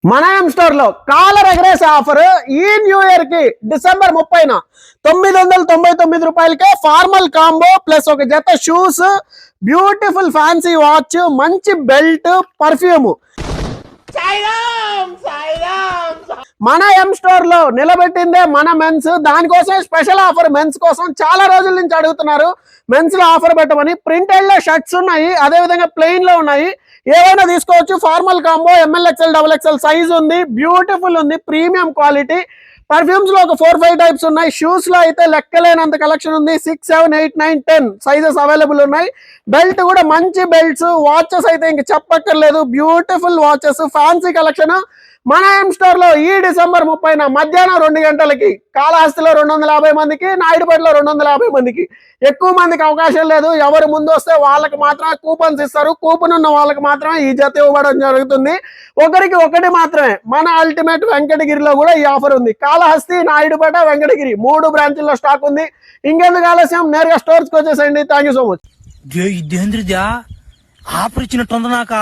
మన ఎం స్టోర్ లో caller ఎగరేసే offer ఈ న్యూ ఇయర్ కి డిసెంబర్ 30న 999 రూపాయలకే ఫార్మల్ కాంబో ప్లస్ ఒక జత షూస్, బ్యూటిఫుల్ ఫ్యాన్సీ వాచ్, మంచి బెల్ట్, పర్ఫ్యూమ్ మన ఎం స్టోర్ లో నిలబెట్టిందే మన మెన్స్. దానికోసం స్పెషల్ ఆఫర్ మెన్స్ కోసం చాలా రోజుల నుంచి అడుగుతున్నారు మెన్స్ లో ఆఫర్ పెట్టమని. ప్రింటెడ్ లో షర్ట్స్ ఉన్నాయి, అదే విధంగా ప్లెయిన్ లో ఉన్నాయి, ఏవైనా తీసుకోవచ్చు. Formal combo ML XL XXL size ఉంది, బ్యూటిఫుల్ ఉంది, ప్రీమియం క్వాలిటీ. పర్ఫ్యూమ్స్ లో ఒక 4-5 టైప్స్ ఉన్నాయి. షూస్ లో అయితే లెక్కలేనంత కలెక్షన్ ఉంది. 6, 7, 8, 9, 10 సైజెస్ అవైలబుల్ ఉన్నాయి. బెల్ట్ కూడా మంచి బెల్ట్స్, వాచెస్ అయితే ఇంక చెప్పక్కర్లేదు, బ్యూటిఫుల్ వాచెస్, ఫ్యాన్సీ కలెక్షన్. మన ఎం స్టోర్ లో ఈ డిసెంబర్ 30న మధ్యాహ్నం 2 గంటలకి కాళహస్తిలో 250 మందికి, నాయుడుపేటలో 250 మందికి. ఎక్కువ మందికి అవకాశం లేదు. ఎవరు ముందు వస్తే వాళ్ళకి మాత్రమే కూపన్స్ ఇస్తారు. కూపన్ ఉన్న వాళ్ళకి మాత్రమే ఈ జత ఇవ్వడం జరుగుతుంది. ఒకరికి ఒకటి మాత్రమే. మన అల్టిమేట్ వెంకటగిరిలో కూడా ఈ ఆఫర్ ఉంది. కాళహస్తి, నాయుడుపేట, వెంకటగిరి 3 బ్రాంచ్ల్లో స్టాక్ ఉంది. ఇంకెందుకు ఆలస్యం, నేరుగా స్టోర్స్కి వచ్చేసేయండి. Thank you so much. ఇదేంద్రిదా ఆఫర్ ఇచ్చినట్టుంది నాక.